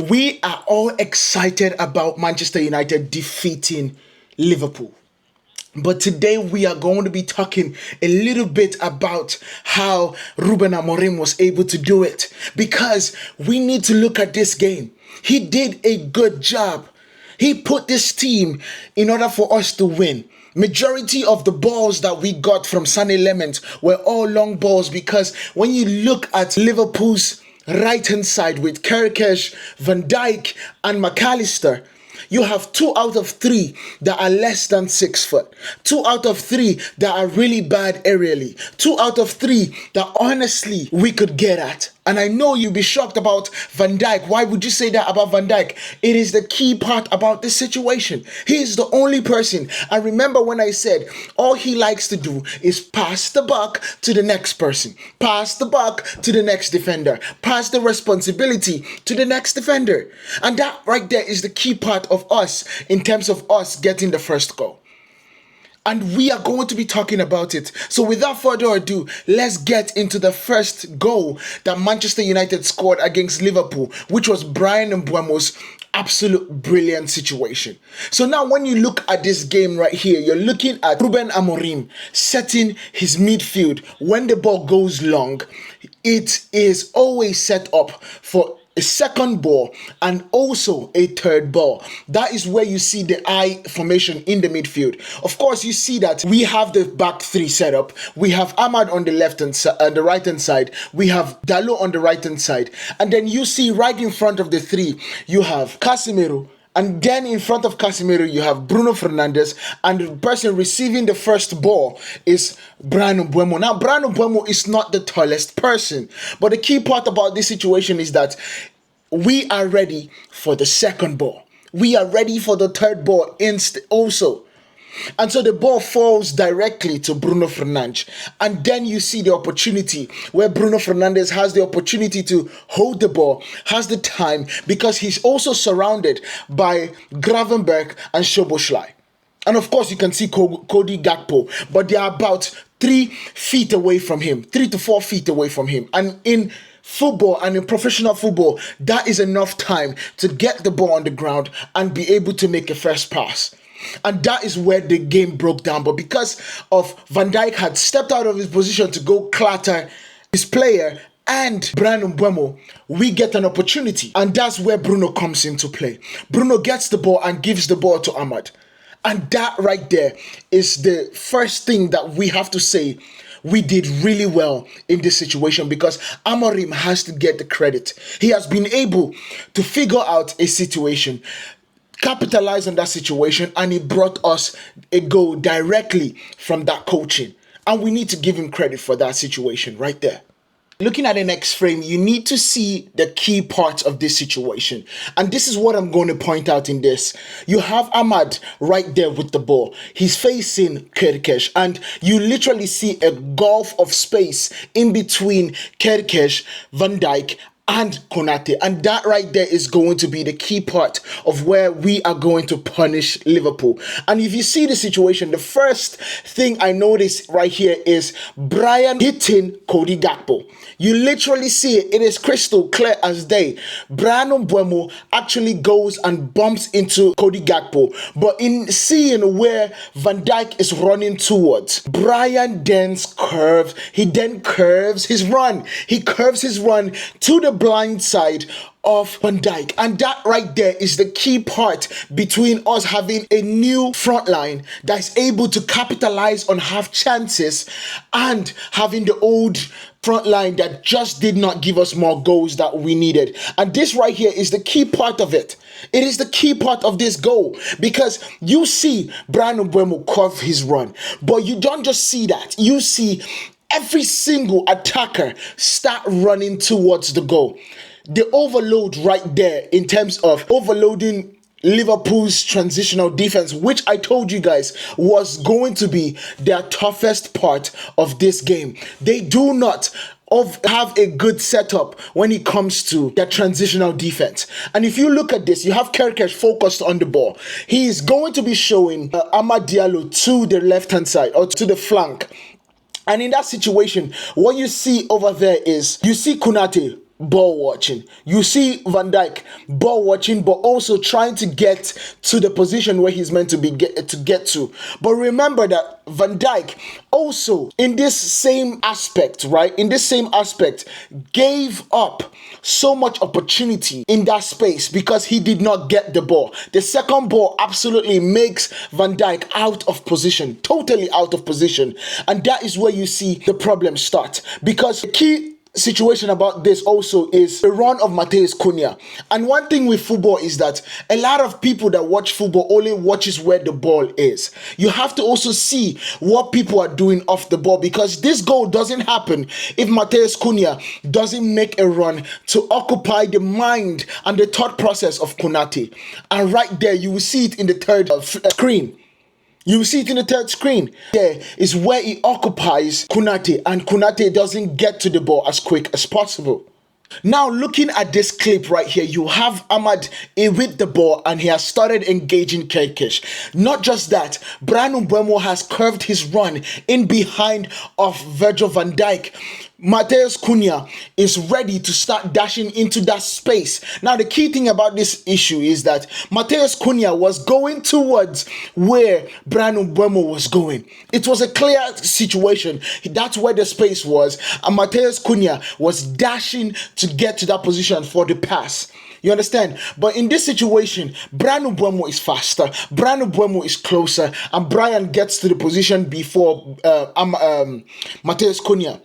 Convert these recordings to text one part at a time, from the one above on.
We are all excited about Manchester United defeating Liverpool. But today we are going to be talking a little bit about how Ruben Amorim was able to do it. Because we need to look at this game. He did a good job. He put this team in order for us to win. Majority of the balls that we got from Sané Lemens were all long balls, because when you look at Liverpool's right hand side with Kerekes, Van Dijk and McAllister, you have 2 out of 3 that are less than 6 foot. 2 out of 3 that are really bad aerially. 2 out of 3 that honestly we could get at. And I know you'll be shocked about Van Dijk. Why would you say that about Van Dijk? It is the key part about this situation. He is the only person. And remember when I said all he likes to do is pass the buck to the next person. Pass the buck to the next defender. Pass the responsibility to the next defender. And that right there is the key part of us in terms of us getting the first goal. And we are going to be talking about it. So without further ado, let's get into the first goal that Manchester United scored against Liverpool, which was Bryan Mbeumo's absolute brilliant situation. So now when you look at this game right here, you're looking at Ruben Amorim setting his midfield. When the ball goes long, it is always set up for a second ball and also a third ball. That is where you see the I formation in the midfield. Of course, you see that we have the back three set up. We have Ahmad on the left hand side, the right hand side. We have Dalot on the right hand side, and then you see right in front of the three, you have Casemiro. And then in front of Casemiro, you have Bruno Fernandes, and the person receiving the first ball is Bryan Mbeumo. Now, Bryan Mbeumo is not the tallest person, but the key part about this situation is that we are ready for the second ball. We are ready for the third ball also. And so the ball falls directly to Bruno Fernandes. And then you see the opportunity where Bruno Fernandes has the opportunity to hold the ball, has the time, because he's also surrounded by Gravenberch and Szoboszlai. And of course, you can see Cody Gakpo, but they are about 3 feet away from him, 3 to 4 feet away from him. And in football and in professional football, that is enough time to get the ball on the ground and be able to make a first pass. And that is where the game broke down. But because of Van Dijk had stepped out of his position to go clatter his player and Bryan Mbeumo, we get an opportunity. And that's where Bruno comes into play. Bruno gets the ball and gives the ball to Ahmad. And that right there is the first thing that we have to say we did really well in this situation, because Amorim has to get the credit. He has been able to figure out a situation, capitalize on that situation, and he brought us a goal directly from that coaching. And we need to give him credit for that situation right there. Looking at the next frame, you need to see the key parts of this situation. And this is what I'm going to point out in this. You have Ahmad right there with the ball. He's facing Kerekes, and you literally see a gulf of space in between Kerekes, Van Dijk, and Konate. And that right there is going to be the key part of where we are going to punish Liverpool. And if you see the situation, the first thing I notice right here is Bryan hitting Cody Gakpo. You literally see it. It is crystal clear as day. Bryan Mbeumo actually goes and bumps into Cody Gakpo. But in seeing where Van Dijk is running towards, Bryan then curves. He then curves his run. He curves his run to the blind side of Van Dijk. And that right there is the key part between us having a new front line that's able to capitalize on half chances and having the old front line that just did not give us more goals that we needed. And this right here is the key part of it. It is the key part of this goal, because you see Bryan Mbeumo curve his run, but you don't just see that. You see every single attacker start running towards the goal. The overload right there in terms of overloading Liverpool's transitional defense, which I told you guys was going to be their toughest part of this game. They do not have a good setup when it comes to their transitional defense. And if you look at this, you have Kerekes focused on the ball. He is going to be showing Amad Diallo to the left-hand side or to the flank. And in that situation, what you see over there is you see Konate ball watching. You see Van Dijk ball watching, but also trying to get to the position where he's meant to get to. But remember that Van Dijk also in this same aspect, right? In this same aspect, gave up so much opportunity in that space because he did not get the ball. The second ball absolutely makes Van Dijk out of position, totally out of position. And that is where you see the problem start, because the key situation about this also is the run of Matheus Cunha. And one thing with football is that a lot of people that watch football only watches where the ball is. You have to also see what people are doing off the ball, because this goal doesn't happen if Matheus Cunha doesn't make a run to occupy the mind and the thought process of Konate. And right there you will see it in the third screen. You see it in the third screen. There is where he occupies Konate, and Konate doesn't get to the ball as quick as possible. Now, looking at this clip right here, you have Amad with the ball and he has started engaging Kekish. Not just that, Bryan Mbeumo has curved his run in behind of Virgil van Dijk. Matheus Cunha is ready to start dashing into that space. Now, the key thing about this issue is that Matheus Cunha was going towards where Bryan Mbeumo was going. It was a clear situation. That's where the space was. And Matheus Cunha was dashing to get to that position for the pass. You understand? But in this situation, Bryan Mbeumo is faster, Bryan Mbeumo is closer, and Bryan gets to the position before Matheus Cunha.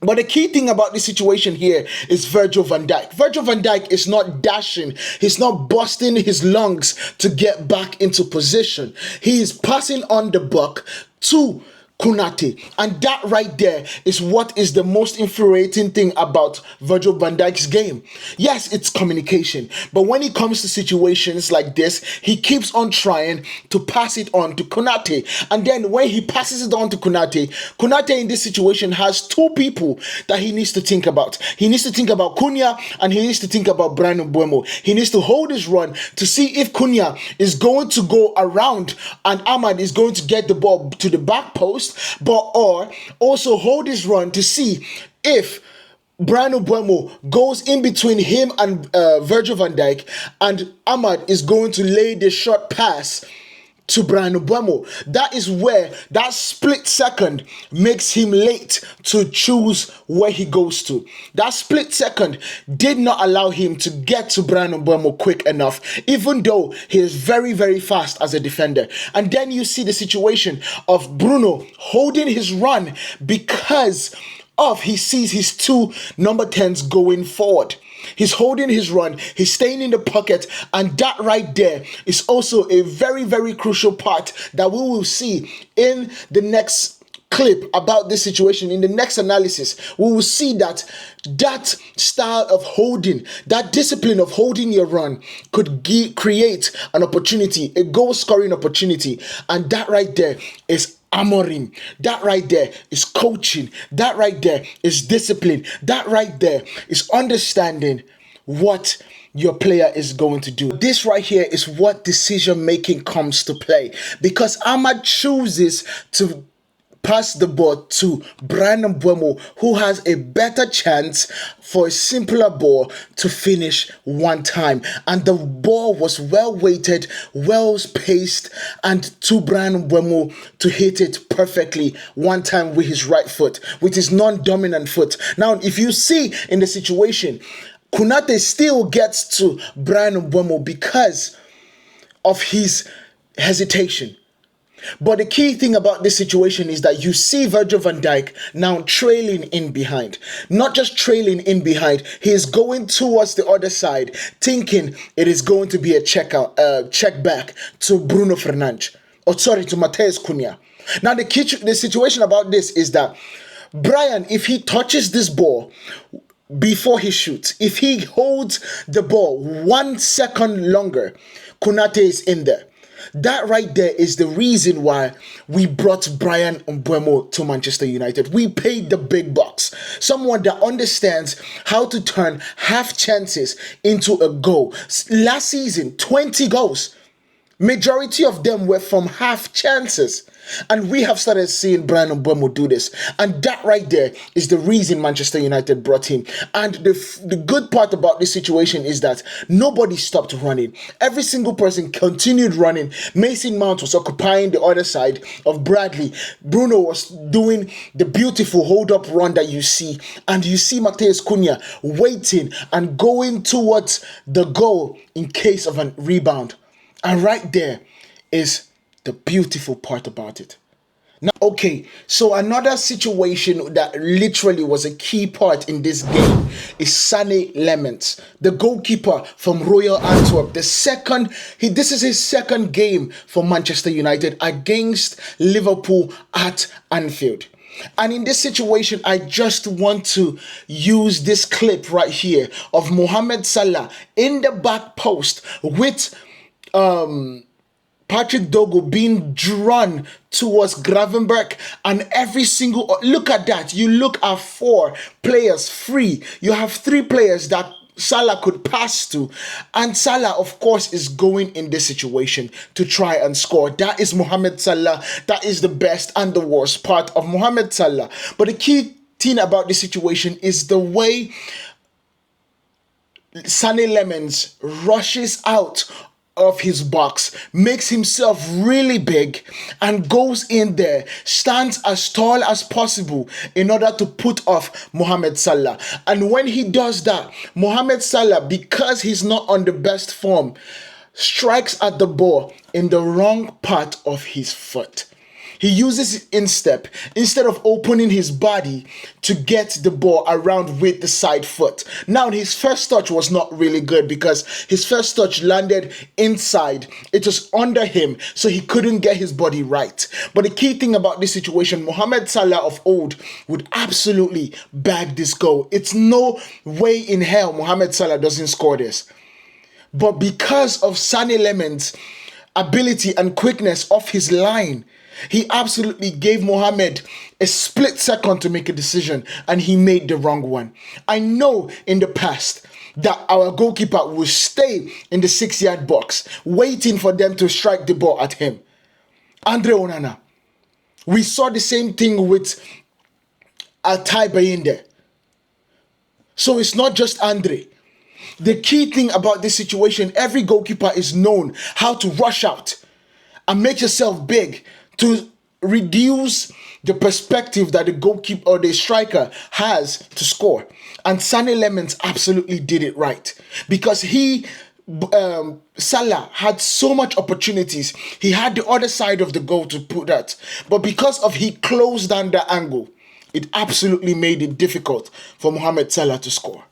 But the key thing about this situation here is Virgil van Dijk. Virgil van Dijk is not dashing. He's not busting his lungs to get back into position. He is passing on the buck to Konate. And that right there is what is the most infuriating thing about Virgil van Dijk's game. Yes, it's communication. But when it comes to situations like this, he keeps on trying to pass it on to Konate. And then when he passes it on to Konate, Konate in this situation has two people that he needs to think about. He needs to think about Cunha and he needs to think about Bryan Mbeumo. He needs to hold his run to see if Cunha is going to go around and Amad is going to get the ball to the back post, but or also hold his run to see if Bryan Mbeumo goes in between him and Virgil van Dijk, and Amad is going to lay the short pass to Bryan Mbeumo. That is where that split second makes him late to choose where he goes to. That split second did not allow him to get to Bryan Mbeumo quick enough, even though he is very, very fast as a defender. And then you see the situation of Bruno holding his run because of he sees his two number 10s going forward. He's holding his run, he's staying in the pocket, and that right there is also a very, very crucial part that we will see in the next clip about this situation. In the next analysis, we will see that that style of holding, that discipline of holding your run could create an opportunity, a goal scoring opportunity, and that right there is Amorim. That right there is coaching. That right there is discipline. That right there is understanding what your player is going to do. This right here is what decision making comes to play, because Amad chooses to pass the ball to Bryan Mbeumo, who has a better chance for a simpler ball to finish one time. And the ball was well weighted, well paced, and to Bryan Mbeumo to hit it perfectly one time with his right foot, with his non-dominant foot. Now, if you see in the situation, Konate still gets to Bryan Mbeumo because of his hesitation. But the key thing about this situation is that you see Virgil van Dijk now trailing in behind. Not just trailing in behind, he is going towards the other side, thinking it is going to be a check back to Bruno Fernandes. To Matheus Cunha. Now the situation about this is that Bryan, if he touches this ball before he shoots, if he holds the ball 1 second longer, Konate is in there. That right there is the reason why we brought Bryan Mbeumo to Manchester United. We paid the big bucks. Someone that understands how to turn half chances into a goal. Last season, 20 goals. Majority of them were from half chances. And we have started seeing Brian Mbeumo do this. And that right there is the reason Manchester United brought him. And the good part about this situation is that nobody stopped running. Every single person continued running. Mason Mount was occupying the other side of Bradley. Bruno was doing the beautiful hold-up run that you see. And you see Matheus Cunha waiting and going towards the goal in case of a rebound. And right there is the beautiful part about it. Now, okay, so another situation that literally was a key part in this game is Sané Lemens, the goalkeeper from Royal Antwerp. This is his second game for Manchester United against Liverpool at Anfield. And in this situation, I just want to use this clip right here of Mohamed Salah in the back post with Patrick Dogu being drawn towards Gravenberch, and every single look at that. You look at 4 players free. You have 3 players that Salah could pass to, and Salah, of course, is going in this situation to try and score. That is Mohamed Salah. That is the best and the worst part of Mohamed Salah. But the key thing about this situation is the way Sané Lemens rushes out of his box, makes himself really big, and goes in there, stands as tall as possible in order to put off Mohamed Salah. And when he does that, Mohamed Salah, because he's not on the best form, strikes at the ball in the wrong part of his foot. He uses his instep instead of opening his body to get the ball around with the side foot. Now, his first touch was not really good because his first touch landed inside. It was under him, so he couldn't get his body right. But the key thing about this situation, Mohamed Salah of old would absolutely bag this goal. It's no way in hell Mohamed Salah doesn't score this. But because of Sané Lemens' ability and quickness off his line, he absolutely gave Mohamed a split second to make a decision, and he made the wrong one. I know in the past that our goalkeeper will stay in the 6-yard box waiting for them to strike the ball at him. Andre Onana. We saw the same thing with Altay Bayinde. So it's not just Andre. The key thing about this situation, every goalkeeper is known how to rush out and make yourself big to reduce the perspective that the goalkeeper or the striker has to score. And Sané Lemens absolutely did it right, because Salah had so much opportunities. He had the other side of the goal to put that, but because of he closed down the angle, it absolutely made it difficult for Mohamed Salah to score.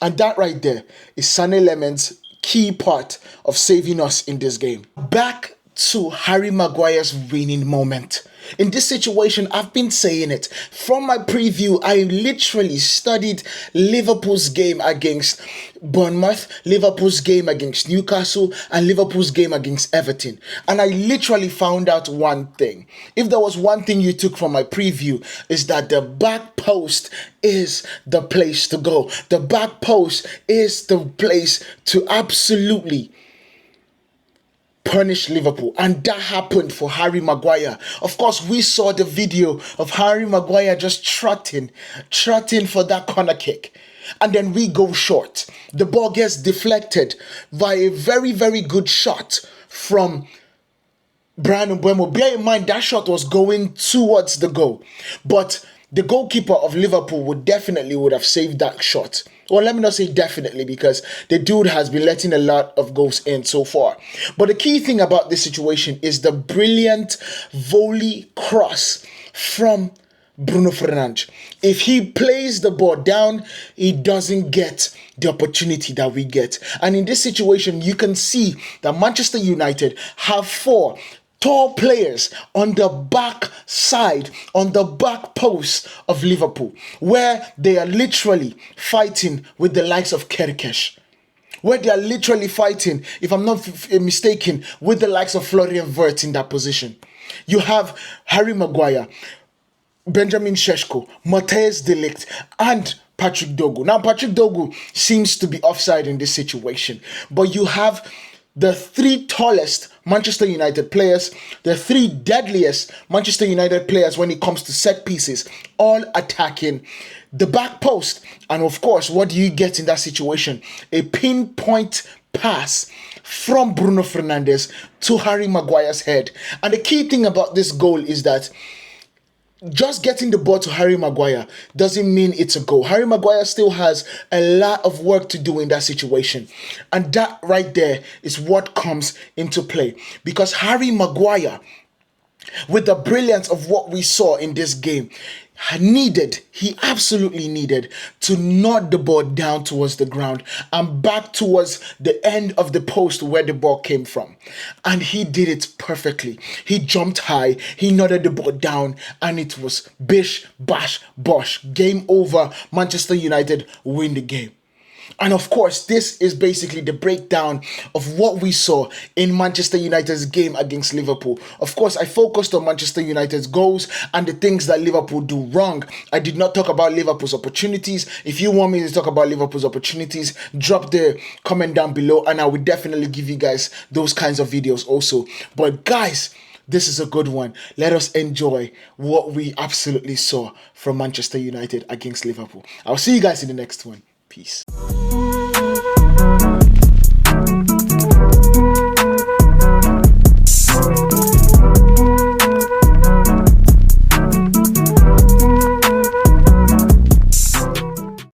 And that right there is Sané Lemens' key part of saving us in this game. Back to Harry Maguire's winning moment. In this situation, I've been saying it. From my preview, I literally studied Liverpool's game against Bournemouth, Liverpool's game against Newcastle, and Liverpool's game against Everton. And I literally found out one thing. If there was one thing you took from my preview, is that the back post is the place to go. The back post is the place to absolutely punish Liverpool, and that happened for Harry Maguire. Of course, we saw the video of Harry Maguire just trotting for that corner kick, and then we go short. The ball gets deflected by a very, very good shot from Brian Mbeumo. Bear in mind that shot was going towards the goal, but the goalkeeper of Liverpool would have saved that shot. Well, let me not say definitely, because the dude has been letting a lot of goals in so far. But the key thing about this situation is the brilliant volley cross from Bruno Fernandes. If he plays the ball down, he doesn't get the opportunity that we get. And in this situation, you can see that Manchester United have 4 tall players on the back side, on the back post of Liverpool, where they are literally fighting with the likes of Kerkesh, where they are literally fighting, if I'm not mistaken, with the likes of Florian Wirtz in that position. You have Harry Maguire, Benjamin Šeško, Matthijs de Ligt, and Patrick Dogu. Now, Patrick Dogu seems to be offside in this situation, but you have the 3 tallest Manchester United players, the three deadliest Manchester United players when it comes to set pieces, all attacking the back post. And of course, what do you get in that situation? A pinpoint pass from Bruno Fernandes to Harry Maguire's head. And the key thing about this goal is that just getting the ball to Harry Maguire doesn't mean it's a goal. Harry Maguire still has a lot of work to do in that situation. And that right there is what comes into play. Because Harry Maguire, with the brilliance of what we saw in this game, he absolutely needed to nod the ball down towards the ground and back towards the end of the post where the ball came from. And he did it perfectly. He jumped high, he nodded the ball down, and it was bish, bash, bosh. Game over. Manchester United win the game. And of course, this is basically the breakdown of what we saw in Manchester United's game against Liverpool. Of course, I focused on Manchester United's goals and the things that Liverpool do wrong. I did not talk about Liverpool's opportunities. If you want me to talk about Liverpool's opportunities, drop the comment down below and I will definitely give you guys those kinds of videos also. But guys, this is a good one. Let us enjoy what we absolutely saw from Manchester United against Liverpool. I'll see you guys in the next one. Peace.